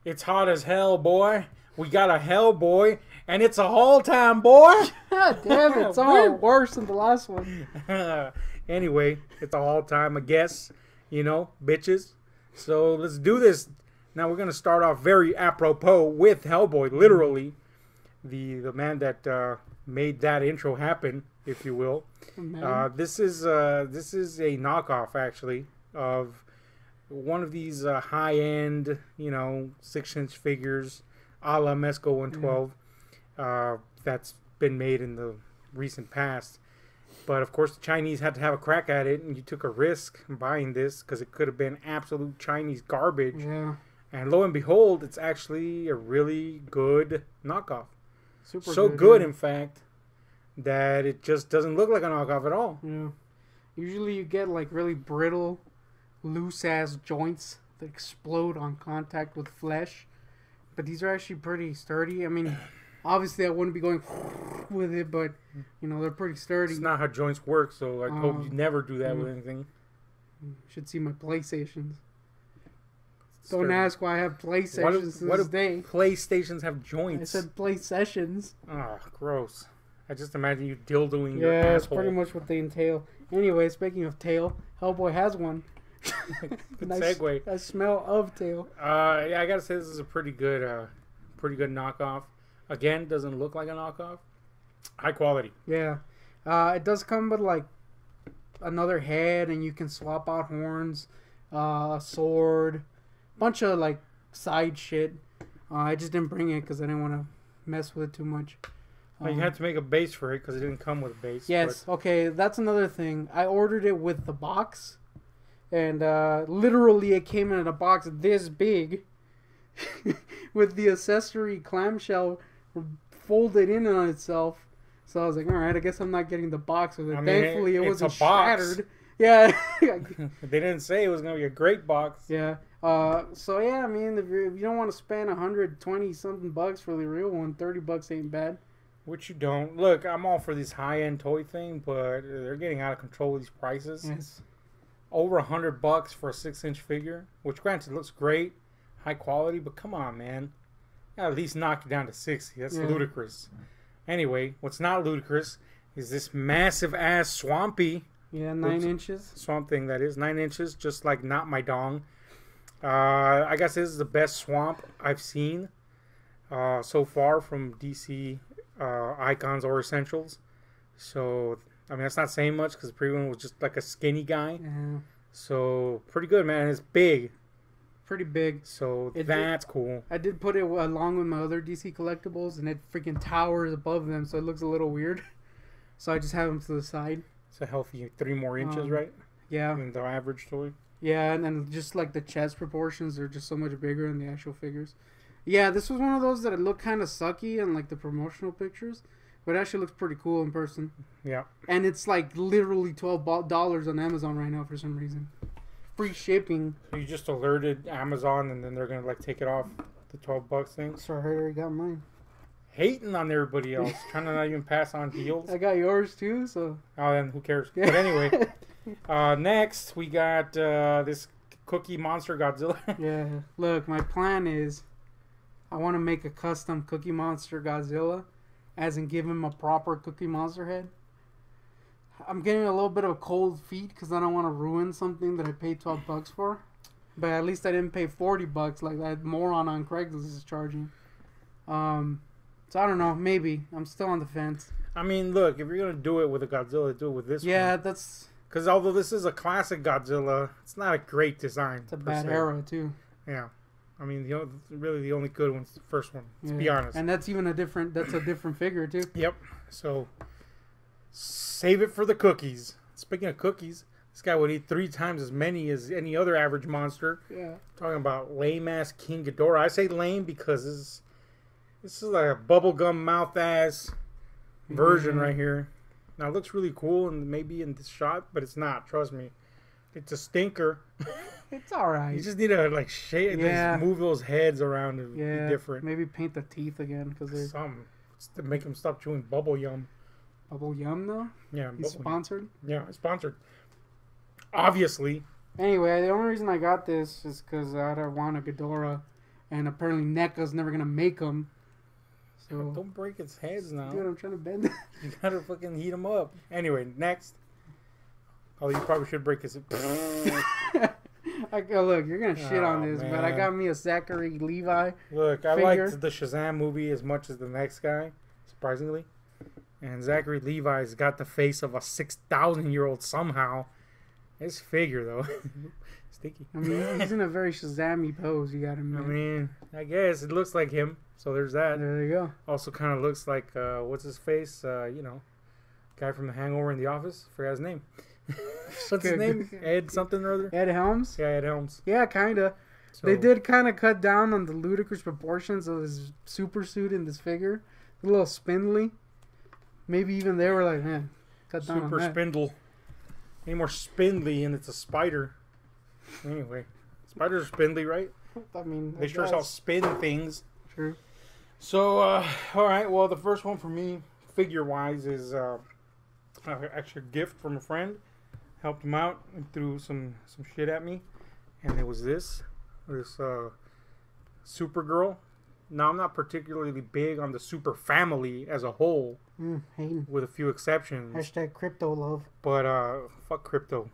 It's hot as hell, boy. We got a Hellboy, and it's a haul time, boy. God damn it! Somehow worse than the last one. Anyway, it's a haul time, I guess. You know, bitches. So let's do this. Now we're gonna start off very apropos with Hellboy, literally the man that made that intro happen, if you will. This is a knockoff actually of one of these high-end, 6-inch figures, a la Mesco 112, that's been made in the recent past. But of course, the Chinese had to have a crack at it, and you took a risk buying this because it could have been absolute Chinese garbage. Yeah. And lo and behold, it's actually a really good knockoff. Super good, in fact, that it just doesn't look like a knockoff at all. Yeah. Usually you get like really brittle, loose-ass joints that explode on contact with flesh. But these are actually pretty sturdy. I mean, obviously I wouldn't be going with it, but, they're pretty sturdy. It's not how joints work, so I hope you never do that with anything. You should see my PlayStations. Don't ask why I have PlayStations to this day. PlayStations have joints? I said play sessions. Oh, gross. I just imagine you dildoing your asshole. Yeah, that's pretty much what they entail. Anyway, speaking of tail, Hellboy has one. Good segue. I smell of tail. Yeah, I gotta say this is a pretty good knockoff. Again, doesn't look like a knockoff. High quality. Yeah, it does come with like another head, and you can swap out horns, a sword, bunch of like side shit. I just didn't bring it because I didn't want to mess with it too much. You had to make a base for it because it didn't come with a base. Yes, okay, that's another thing. I ordered it with the box. And literally it came in a box this big with the accessory clamshell folded in on itself. So I was like, alright, I guess I'm not getting the box with it. Thankfully, it wasn't shattered. Yeah. They didn't say it was going to be a great box. Yeah. So, yeah, I mean, if you don't want to spend 120-something bucks for the real one, 30 bucks ain't bad. Which you don't. Look, I'm all for this high-end toy thing, but they're getting out of control with these prices. Yes. Over $100 for a 6-inch figure, which granted looks great, high quality, but come on, man. You gotta at least knock it down to 60. That's ludicrous. Anyway, what's not ludicrous is this massive ass swampy. Yeah, 9 inches. Swamp thing, that is. 9 inches, just like not my dong. I guess this is the best swamp I've seen so far from DC Icons or Essentials. So, I mean, that's not saying much because the previous one was just like a skinny guy. Yeah. So, pretty good, man. It's big. Pretty big. So, that's cool. I did put it along with my other DC collectibles, and it freaking towers above them, so it looks a little weird. So, I just have them to the side. It's a healthy 3 more inches, right? Yeah. Than the average toy. Yeah, and then just like the chest proportions are just so much bigger than the actual figures. Yeah, this was one of those that looked kind of sucky in like the promotional pictures. But it actually looks pretty cool in person. Yeah. And it's like literally $12 on Amazon right now for some reason. Free shipping. So you just alerted Amazon and then they're going to like take it off the $12 thing? So I already got mine. Hating on everybody else. Trying to not even pass on deals. I got yours too, so. Oh, then who cares? Yeah. But anyway. Next, we got this Cookie Monster Godzilla. Yeah. Look, my plan is I want to make a custom Cookie Monster Godzilla. As in give him a proper Cookie Monster head. I'm getting a little bit of cold feet because I don't want to ruin something that I paid $12 for. But at least I didn't pay $40 like that moron on Craigslist is charging. So I don't know. Maybe. I'm still on the fence. I mean, look, if you're going to do it with a Godzilla, do it with this one. Yeah, that's... Because although this is a classic Godzilla, it's not a great design. It's a bad era, too. Yeah. I mean, really the only good one's the first one. Let's be honest. And that's even a different figure too. Yep. So save it for the cookies. Speaking of cookies, this guy would eat 3 times as many as any other average monster. Yeah. Talking about lame ass King Ghidorah. I say lame because this is like a bubblegum mouth ass version right here. Now it looks really cool and maybe in this shot, but it's not. Trust me. It's a stinker. It's alright. You just need to like shade, move those heads around and be different. Maybe paint the teeth again because they're something to make them stop chewing bubble yum. Bubble yum though. Yeah, he's sponsored. Yeah, sponsored. Obviously. Anyway, the only reason I got this is because I want a Ghidorah, and apparently NECA's never gonna make them. So Don't break its heads now. dude, I'm trying to bend it. You gotta fucking heat them up. Anyway, next. Oh, you probably should break his. Look, you're gonna shit on this, but I man. got me a Zachary Levi. Look, I figure. liked the Shazam movie as much as the next guy, surprisingly. And Zachary Levi's got the face of a 6,000-year-old somehow. His figure, though. Sticky. I mean, he's in a very Shazam-y pose, you gotta I admit. mean, I guess it looks like him. So there's that. There you go. Also kind of looks like, what's his face? Guy from The Hangover in The Office. Forgot his name. What's his name? Ed something or other? Ed Helms? Yeah, Ed Helms. Yeah, kinda. So, They did kind of cut down on the ludicrous proportions of his super suit in this figure. A little spindly. Maybe even they were like, man, cut down Super on that. spindle. Any more spindly and it's a spider. Anyway. Spiders are spindly, right? I mean, They sure as hell spin things. True. So, alright, well, the first one for me, figure-wise, is actually a gift from a friend. Helped him out and threw some shit at me. And it was this Supergirl. Now, I'm not particularly big on the Super family as a whole, Hayden. with a few exceptions. Hashtag crypto love. But, fuck Crypto.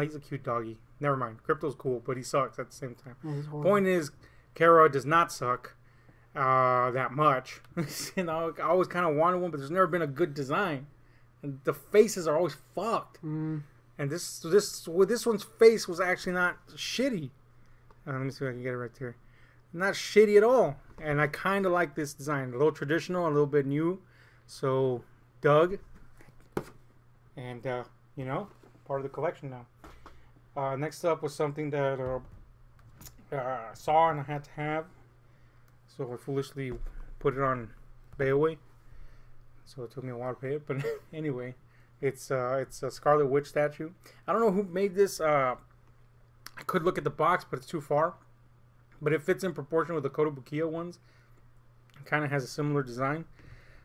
He's a cute doggy. Never mind. Crypto's cool, but he sucks at the same time. Point is, Kara does not suck that much. You know, I always kind of wanted one, but there's never been a good design. And the faces are always fucked. And this one's face was actually not shitty. Let me see if I can get it right here. Not shitty at all. And I kind of like this design. A little traditional, a little bit new. So, Doug. And, part of the collection now. Next up was something that I saw and I had to have. So I foolishly put it on layaway. So it took me a while to pay it. But anyway, it's a Scarlet Witch statue. I don't know who made this. I could look at the box, but it's too far. But it fits in proportion with the Kotobukiya ones. It kind of has a similar design.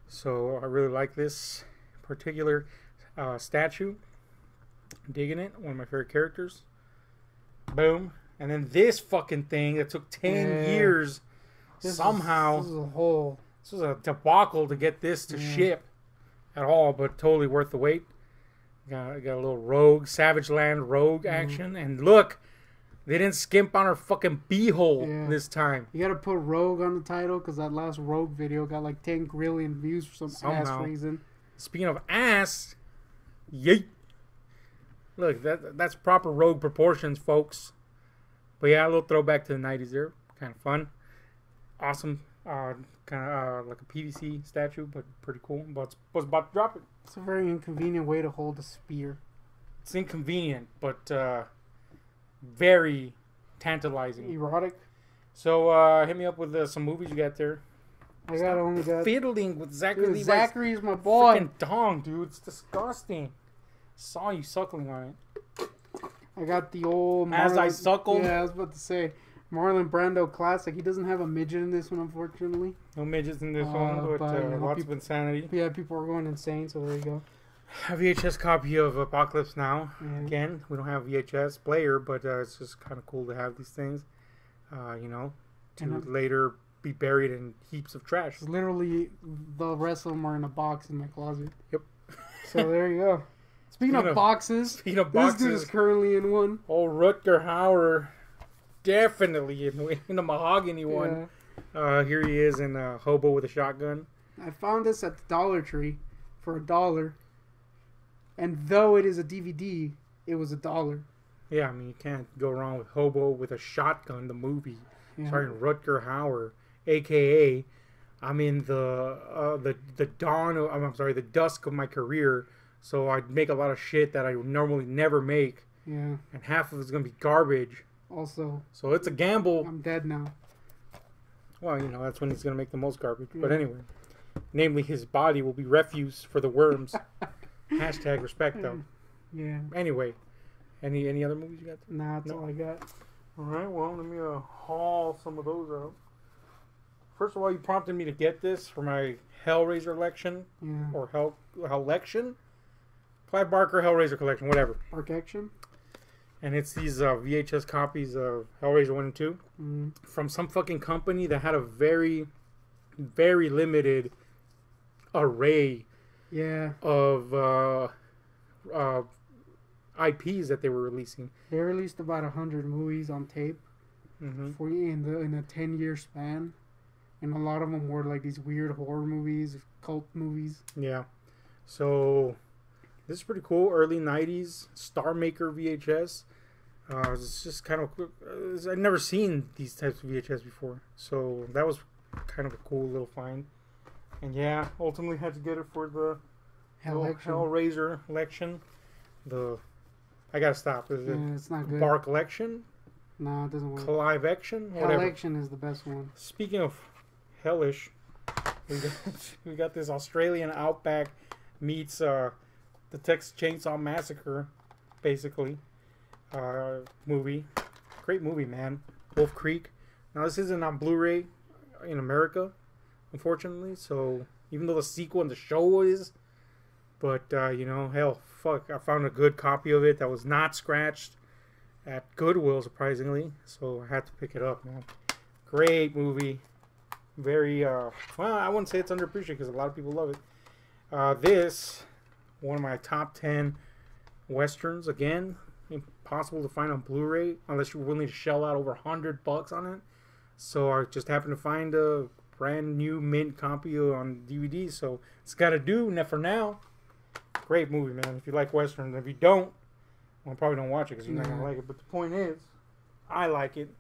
So I really like this particular statue. I'm digging it. One of my favorite characters. Boom. And then this fucking thing that took 10 years somehow. This was a debacle to get this to ship at all, but totally worth the wait. Got a little Rogue, Savage Land Rogue action. And look, they didn't skimp on her fucking beehole this time. You gotta put Rogue on the title because that last Rogue video got like 10 grillion views for some ass reason. Speaking of ass, yeet. Look, that's proper Rogue proportions, folks. But yeah, a little throwback to the 90s there. Kind of fun. Awesome. Kind of like a PVC statue, but pretty cool. But was about to drop it. It's a very inconvenient way to hold a spear. It's inconvenient, but very tantalizing. Erotic. So hit me up with some movies you got there. Only got Fiddling with Zachary Levi's Zachary is my boy. freaking dong, dude. It's disgusting. Saw you suckling on it. I got the old As I suckled? Yeah, I was about to say Marlon Brando classic. He doesn't have a midget in this one, unfortunately. No midgets in this one, but lots of insanity. Yeah, people are going insane, so there you go. A VHS copy of Apocalypse Now. Yeah. Again, we don't have a VHS player, but it's just kind of cool to have these things, to later be buried in heaps of trash. Literally, the rest of them are in a box in my closet. Yep. So there you go. Speaking of boxes, this dude is currently in one. Old Rutger Hauer, definitely in the mahogany one. Here he is in a hobo with a shotgun. I found this at the Dollar Tree for $1. And though it is a DVD, it was $1. Yeah, I mean, you can't go wrong with Hobo with a Shotgun, the movie. Yeah. Starring Rutger Hauer, a.k.a. I'm in the dawn of, I'm sorry, the dusk of my career. So I make a lot of shit that I would normally never make. Yeah. And half of it's going to be garbage. Also. So it's a gamble. I'm dead now. Well, that's when he's going to make the most garbage. Yeah. But anyway. Namely, his body will be refuse for the worms. Hashtag respect, though. Yeah. Anyway. Any other movies you got? Nah, that's all I got. All right, well, let me haul some of those out. First of all, you prompted me to get this for my Hellraiser collection. Yeah. Or Hell-lection? Clive Barker Hellraiser collection, whatever. Arc Action? and it's these VHS copies of Hellraiser 1 and 2 from some fucking company that had a very, very limited array of IPs that they were releasing. They released about 100 movies on tape for in a 10-year span, and a lot of them were like these weird horror movies, cult movies. Yeah, so this is pretty cool. Early 90s Star Maker VHS. It's just kind of I've never seen these types of VHS before, so that was kind of a cool little find. And yeah, ultimately had to get it for the Hellraiser election. I gotta stop. Is it it's not good. Bar Collection? No, it doesn't work. Clive Action? Whatever. Collection is the best one. Speaking of hellish, we got this Australian Outback meets the Texas Chainsaw Massacre, basically, movie. Great movie, man. Wolf Creek. Now, this isn't on Blu-ray in America, unfortunately, so even though the sequel and the show is, but, hell, fuck, I found a good copy of it that was not scratched at Goodwill, surprisingly, so I had to pick it up, man. Great movie. Very, well, I wouldn't say it's underappreciated because a lot of people love it. This, one of my top 10 Westerns, again, impossible to find on Blu-ray unless you're willing to shell out over $100 on it. So I just happened to find a brand new mint copy on DVD, so it's got to do for now. Great movie, man. If you like Westerns, if you don't, well, probably don't watch it because you're not going to like it. But the point is, I like it.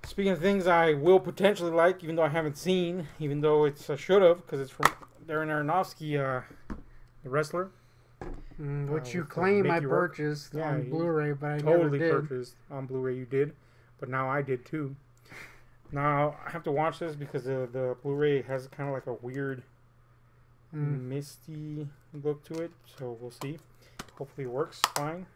Speaking of things I will potentially like, even though I haven't seen, even though it's should have, because it's from Darren Aronofsky, the wrestler. Which you claim I purchased on Blu-ray, but I totally never did. Purchased on Blu-ray. You did, but now I did too. Now I have to watch this because the Blu-ray has kind of like a weird, misty look to it. So we'll see. Hopefully it works fine.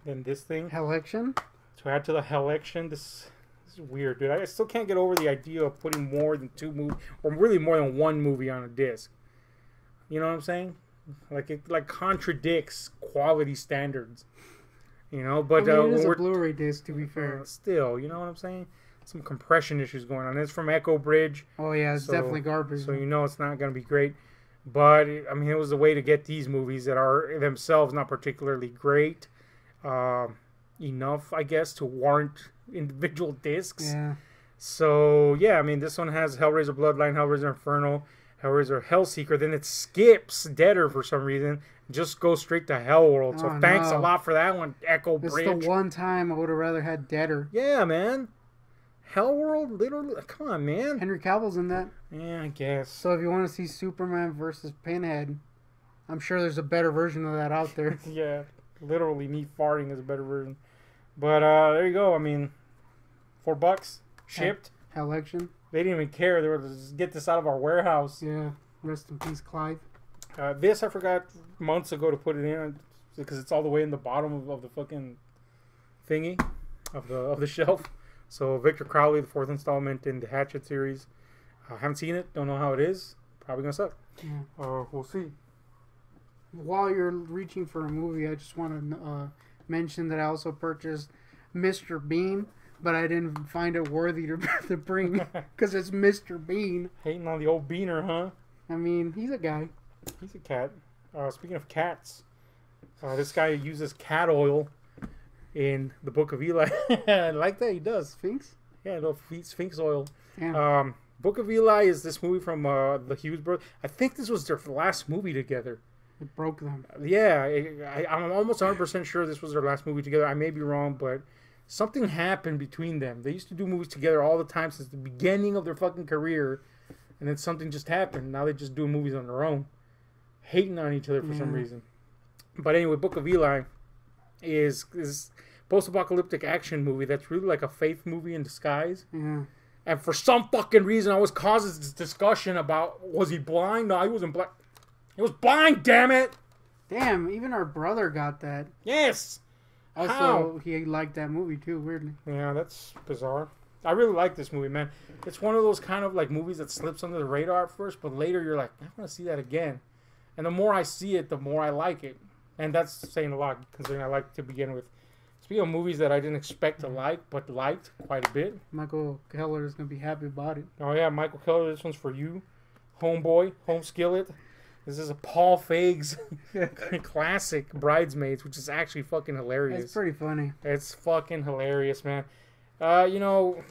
Then this thing. Hellection? To add to the Hellection, this is weird, dude. I still can't get over the idea of putting more than 2 movies, or really more than 1 movie on a disc. You know what I'm saying? Like it contradicts quality standards. But it is a Blu-ray disc, to be fair. Still, you know what I'm saying? Some compression issues going on. It's from Echo Bridge. Oh yeah, it's definitely garbage. So it's not going to be great. But I mean, it was a way to get these movies that are themselves not particularly great enough, I guess, to warrant individual discs. Yeah. So yeah, I mean, this one has Hellraiser Bloodline, Hellraiser Inferno, Hellraiser Hellseeker. Then it skips Deader for some reason. Just goes straight to Hellworld. So thanks a lot for that one, Echo Bridge. It's the one time I would have rather had Deader. Yeah, man. Hellworld, literally. Come on, man. Henry Cavill's in that. Yeah, I guess. So if you want to see Superman versus Pinhead, I'm sure there's a better version of that out there. Yeah, literally me farting is a better version. But there you go. I mean, $4 shipped. Hellection. They didn't even care. They were just get this out of our warehouse. Yeah. Rest in peace, Clive. This I forgot months ago to put it in because it's all the way in the bottom of the fucking thingy of the shelf. So Victor Crowley, the 4th installment in the Hatchet series. I haven't seen it. Don't know how it is. Probably gonna suck. Yeah. We'll see. While you're reaching for a movie, I just want to mention that I also purchased Mr. Bean, but I didn't find it worthy to bring because it's Mr. Bean. Hating on the old beaner, huh? I mean, he's a guy. He's a cat. Speaking of cats, this guy uses cat oil in the Book of Eli. I like that he does. Sphinx? Yeah, no, Sphinx oil. Yeah. Book of Eli is this movie from the Hughes brothers. I think this was their last movie together. It broke them. Yeah, I'm almost 100% sure this was their last movie together. I may be wrong, but something happened between them. They used to do movies together all the time since the beginning of their fucking career, and then something just happened. Now they just do movies on their own, hating on each other for some reason. But anyway, Book of Eli is post-apocalyptic action movie that's really like a faith movie in disguise. Yeah. And for some fucking reason, always causes this discussion about, was he blind? No, he wasn't blind. He was blind, damn it! Damn, even our brother got that. Yes! Also, he liked that movie too, weirdly. Yeah, that's bizarre. I really like this movie, man. It's one of those kind of like movies that slips under the radar at first, but later you're like, I want to see that again. And the more I see it, the more I like it. And that's saying a lot, considering I like it to begin with. Speaking of movies that I didn't expect to like, but liked quite a bit. Michael Keller is gonna be happy about it. Oh yeah, Michael Keller, this one's for you. Homeboy, Home Skillet. This is a Paul Feig's classic Bridesmaids, which is actually fucking hilarious. It's pretty funny. It's fucking hilarious, man. You know,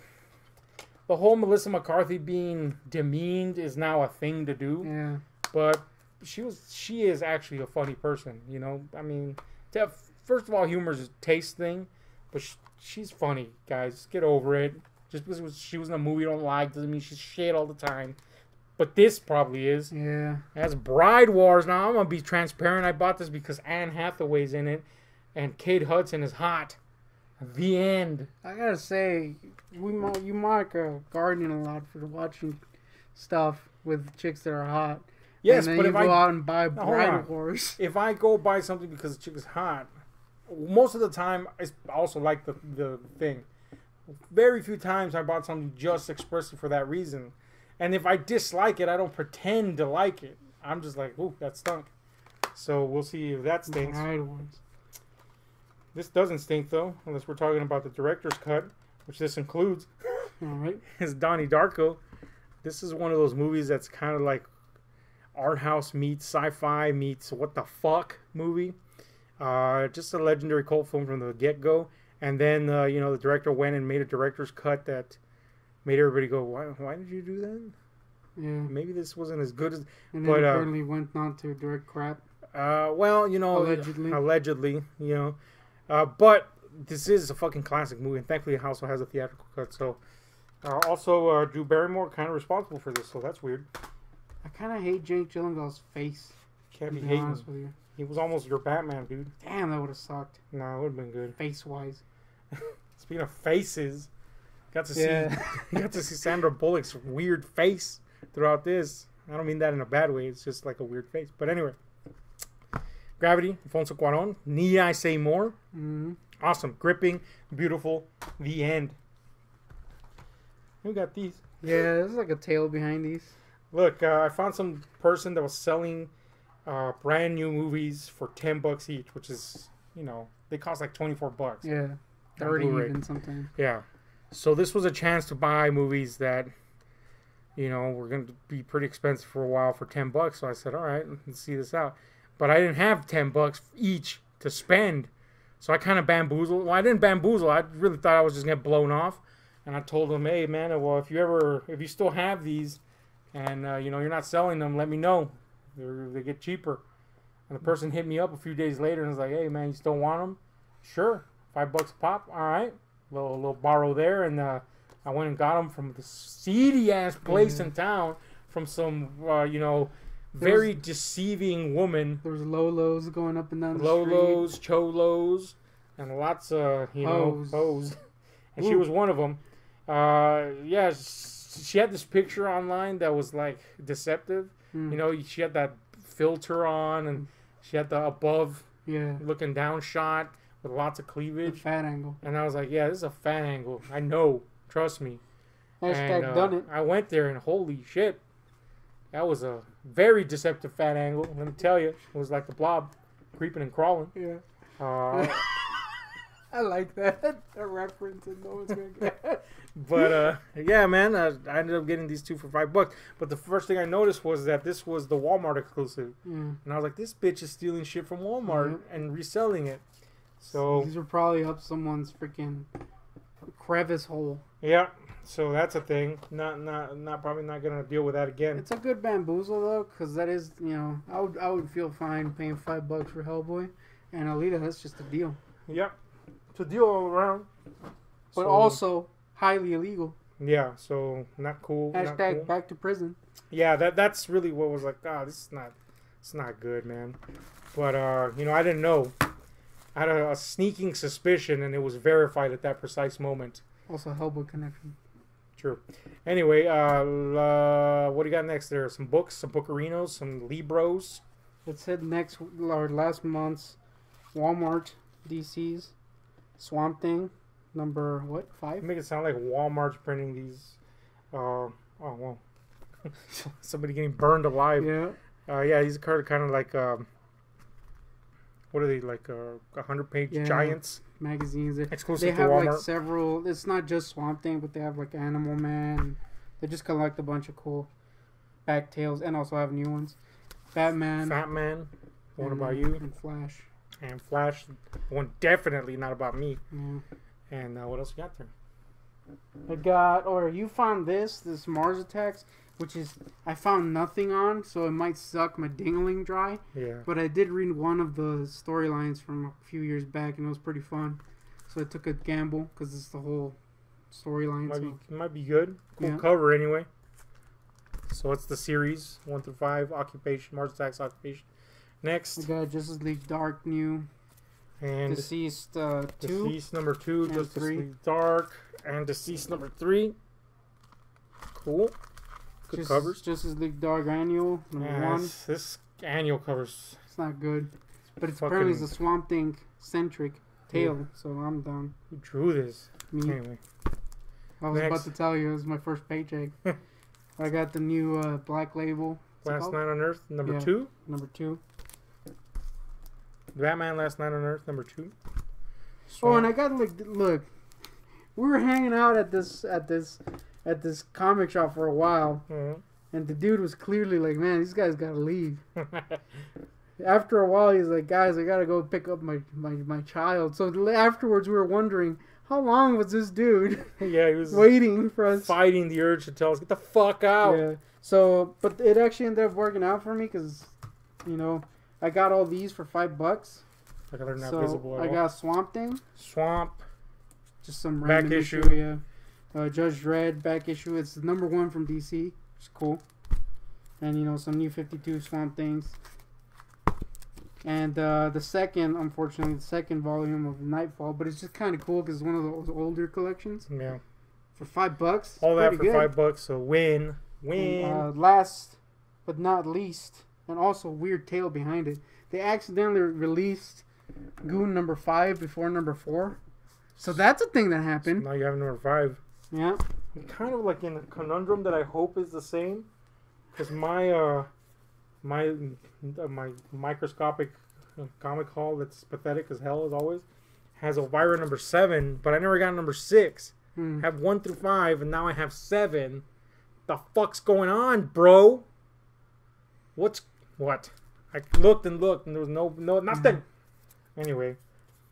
the whole Melissa McCarthy being demeaned is now a thing to do. Yeah. But she is actually a funny person, you know? I mean, first of all, humor is a taste thing, but she's funny, guys. Get over it. Just because she was in a movie you don't like doesn't mean she's shit all the time. But this probably is. Yeah. As Bride Wars, now I'm going to be transparent. I bought this because Anne Hathaway's in it, and Kate Hudson is hot. The end. I gotta say, you mark a guardian a lot for watching stuff with chicks that are hot. Yes, and then but you if go I out and buy Bride Wars. If I go buy something because the chick is hot, most of the time I also like the thing. Very few times I bought something just expressly for that reason. And if I dislike it, I don't pretend to like it. I'm just like, ooh, that stunk. So we'll see if that stinks. Bride Wars. This doesn't stink though, unless we're talking about the director's cut, which this includes. All right. Is Donnie Darko. This is one of those movies that's kind of like art house meets sci-fi meets what the fuck movie. Just a legendary cult film from the get-go. And then, the director went and made a director's cut that made everybody go, why did you do that? Yeah. Maybe this wasn't as good as... And then apparently went on to direct crap. Allegedly, but this is a fucking classic movie, and thankfully it also has a theatrical cut. So, also, Drew Barrymore kind of responsible for this, so that's weird. I kind of hate Jake Gyllenhaal's face. Can't be hating. Honest with you. He was almost your Batman, dude. Damn, that would have sucked. No, it would have been good. Face-wise. Speaking of faces, got to see Sandra Bullock's weird face throughout this. I don't mean that in a bad way. It's just like a weird face. But anyway, Gravity, Alfonso Cuarón. Need I say more? Mm-hmm. Awesome, gripping, beautiful. The end. Who got these? Yeah, there's like a tale behind these. Look, I found some person that was selling brand new movies for $10 each, which is, they cost like $24. Yeah, 30 even sometimes. Yeah, so this was a chance to buy movies that, were going to be pretty expensive for a while for $10. So I said, all right, let's see this out. But I didn't have $10 each to spend, so I kind of bamboozled. Well, I didn't bamboozle. I really thought I was just gonna get blown off, and I told them, hey man, well if you still have these. And, you're not selling them, let me know. They get cheaper. And the person hit me up a few days later and was like, hey, man, you still want them? Sure. $5 a pop. All right. Little borrow there. And I went and got them from the seedy-ass place in town from some, very deceiving woman. There was Lolos going up and down the Lolos, street. Cholos, and lots of, hoes. And she was one of them. She had this picture online that was like deceptive. She had that filter on, and she had the above looking down shot with lots of cleavage. The fat angle. And I was like, yeah, this is a fat angle. I know. Trust me. Hashtag done it. I went there and holy shit. That was a very deceptive fat angle. Let me tell you. It was like the Blob creeping and crawling. Yeah. I like that. A reference and no one's going to get it. But, yeah, man, I ended up getting these two for $5. But the first thing I noticed was that this was the Walmart exclusive. And I was like, this bitch is stealing shit from Walmart and reselling it. So these are probably up someone's freaking crevice hole. Yeah, so that's a thing. Probably not going to deal with that again. It's a good bamboozle, though, because that is, I would feel fine paying $5 for Hellboy. And Alita, that's just a deal. Yep. It's a deal all around. But also highly illegal. Yeah, so not cool. Hashtag not cool. Back to prison. Yeah, that's really what was like, it's not good, man. But, I didn't know. I had a sneaking suspicion, and it was verified at that precise moment. Also, Hellboy connection. True. Anyway, what do you got next there? Some books, some bookerinos, some Libros. Let's hit last month's Walmart DC's Swamp Thing. Number, 5? Make it sound like Walmart's printing these. Well. Somebody getting burned alive. Yeah. These cards are kind of like, what are they, like 100-page giants? magazines. Exclusive They to have Walmart. like several. It's not just Swamp Thing, but they have like Animal Man. They just collect a bunch of cool back tales, and also have new ones. Batman. Fat Man. What and, about you? And Flash. And Flash. One definitely not about me. Yeah. And what else you got there? I got, or you found this Mars Attacks, which is, I found nothing on, so it might suck my dingling dry. Yeah. But I did read one of the storylines from a few years back, and it was pretty fun. So I took a gamble, because it's the whole storyline. Might be good. Cool Yeah. cover anyway. So it's the series 1 through 5. Occupation, Mars Attacks, Occupation. Next. I got Justice League Dark New. And Deceased 2. Deceased number 2. And Justice 3. League Dark. And Deceased number 3. Cool. Good covers. Justice League Dark Annual number 1. This annual covers. It's not good. But it's Fucking- apparently it's a Swamp Thing centric tale, Yeah. so I'm done. Who drew this? Me. Anyway. I was Next. about to tell you, it was my first paycheck. I got the new Black Label. What's it Last called? Night on Earth, number Yeah. 2. Number 2. Batman Last Night on Earth, number 2. Oh, and I got look. We were hanging out at this comic shop for a while, Mhm. and the dude was clearly like, "Man, these guys gotta leave." After a while, he's like, "Guys, I gotta go pick up my child." So afterwards, we were wondering how long was this dude Yeah, he was waiting for us. fighting the urge to tell us, get the fuck out. Yeah. So, but it actually ended up working out for me because, you know, I got all these for $5. Like they're not So visible at I all. got Swamp Thing, Swamp. just some Back random issue. yeah. Judge Dredd back issue. It's the number 1 from DC. It's cool. And you know, some new 52 Swamp Things. And the second volume of Nightfall, but it's just kind of cool because it's one of those older collections. Yeah. For $5, All that for pretty good. $5. So win. And, last but not least, and also weird tale behind it. They accidentally released Goon number 5 before number 4. So that's a thing that happened. Now you have number 5. Yeah. I'm kind of like in a conundrum that I hope is the same. Because my microscopic comic haul that's pathetic as hell as always has Elvira number 7, but I never got number 6. Hmm. I have 1 through 5, and now I have 7. The fuck's going on, bro? What? I looked and looked, and there was no nothing. Anyway,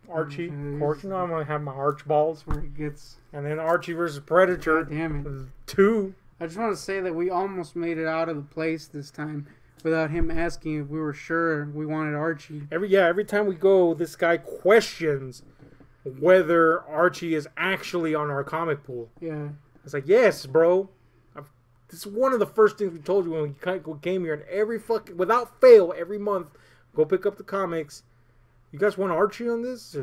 Archie, of course, you know I'm gonna have my Archballs, Where it gets. and then Archie versus Predator God damn it. 2. I just want to say that we almost made it out of the place this time without him asking if we were sure we wanted Archie. Every time we go, this guy questions whether Archie is actually on our comic pool. Yeah. It's like, yes, bro. This is one of the first things we told you when we came here, and every fucking, without fail, every month, go pick up the comics. You guys want Archie on this?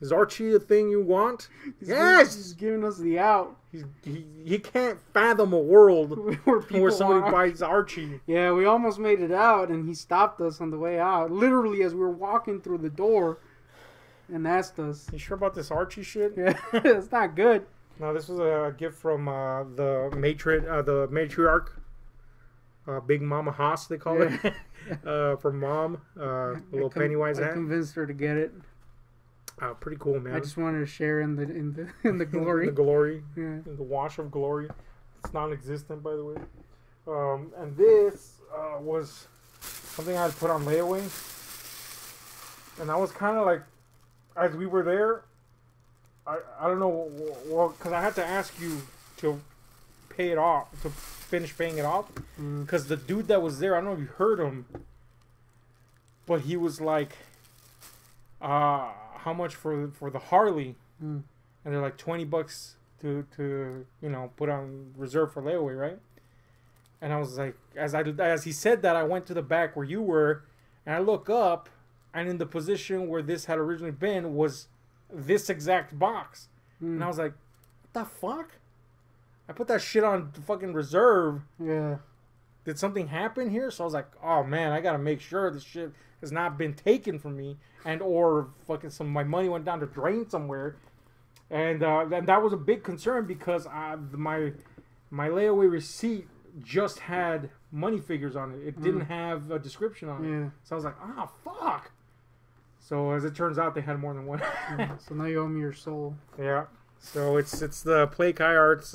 Is Archie a thing you want? Yes! He's giving us the out. He can't fathom a world Where people where somebody want buys Archie. Yeah, we almost made it out, and he stopped us on the way out. Literally, as we were walking through the door, and asked us. You sure about this Archie shit? Yeah, it's not good. No, this was a gift from the matriarch, Big Mama Haas, they call it, from Mom, little Pennywise I hat. convinced her to get it. Pretty cool, man. I just wanted to share in the glory. The glory, Yeah. the wash of glory. It's non-existent, by the way. And this was something I had put on layaway, and I was kind of like, as we were there, I don't know, well, because I had to ask you to pay it off, to finish paying it off, because the dude that was there, I don't know if you heard him, but he was like, how much for the Harley? And they're like $20 to put on reserve for layaway, right? And I was like, as he said that, I went to the back where you were, and I look up, and in the position where this had originally been was this exact box. And I was like, what the fuck? I put that shit on fucking reserve. Yeah. Did something happen here? So I was like, oh man, I gotta make sure this shit has not been taken from me, and or fucking my money went down the drain somewhere. And that was a big concern because my layaway receipt just had money figures on it. It didn't have a description on it. Yeah. So I was like, oh fuck. So as it turns out, they had more than one. So now you owe me your soul. Yeah. So it's the Play Kai Arts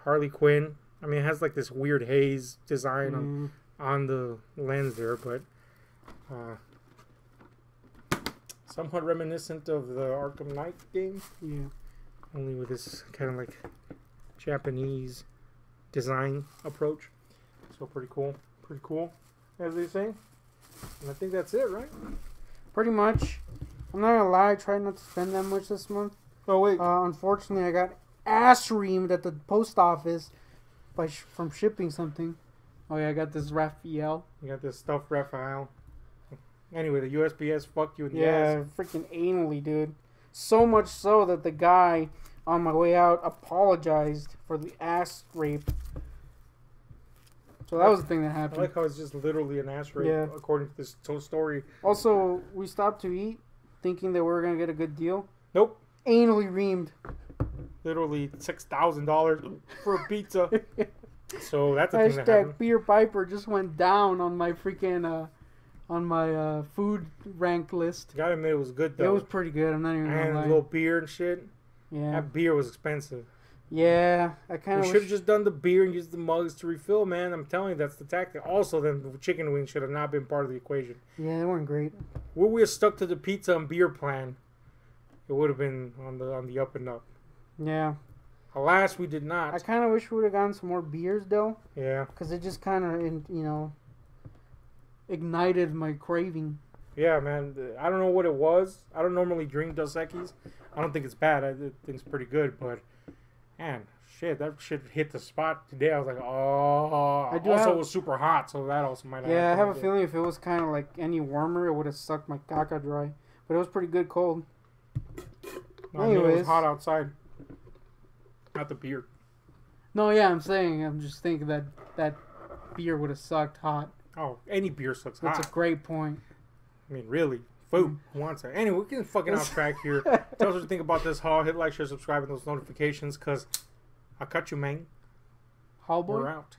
Harley Quinn. I mean, it has like this weird haze design on the lens there, but somewhat reminiscent of the Arkham Knight game. Yeah. Only with this kind of like Japanese design approach. So pretty cool. Pretty cool, as they say. And I think that's it, right? Pretty much. I'm not gonna lie, I tried not to spend that much this month. Oh, wait. Unfortunately, I got ass reamed at the post office from shipping something. Oh yeah, I got this Raphael. You got this stuffed Raphael. Anyway, the USPS fucked you in the Yeah, ass. freaking anally, dude. So much so that the guy on my way out apologized for the ass rape. So that was the thing that I happened. like how it's just literally an ass rape, according to this story. Also, we stopped to eat, thinking that we were gonna get a good deal. Nope. Anally reamed. Literally $6,000 for a pizza. So that's the thing that Hashtag happened. Beer Piper just went down on my freaking on my food rank list. Gotta admit, it was good though. It was pretty good. I'm not even and gonna a lie. little beer and shit. Yeah. That beer was expensive. Yeah, I kind We of should have just done the beer and used the mugs to refill, man. I'm telling you, that's the tactic. Also, then the chicken wings should have not been part of the equation. Yeah, they weren't great. Were we stuck to the pizza and beer plan, it would have been on the up and up. Yeah. Alas, we did not. I kind of wish we would have gotten some more beers though, Yeah. because it just kind of, ignited my craving. Yeah, man. I don't know what it was. I don't normally drink Dos Equis. I don't think it's bad. I think it's pretty good, but man, shit, that shit hit the spot today. I was like, oh. It was super hot, so that also might have. Yeah, I have a feeling if it was kind of like any warmer, it would have sucked my caca dry. But it was pretty good cold. No, I mean, it was Anyways. hot outside. Not the beer. No, yeah, I'm just thinking that beer would have sucked hot. Oh, any beer sucks That's hot. a great point. I mean, really. Food. Who wants that? Anyway, we're getting fucking off track here. Tell us what you think about this haul. Hit like, share, subscribe, and those notifications, because I'll cut you, man. Hellboy? We're out.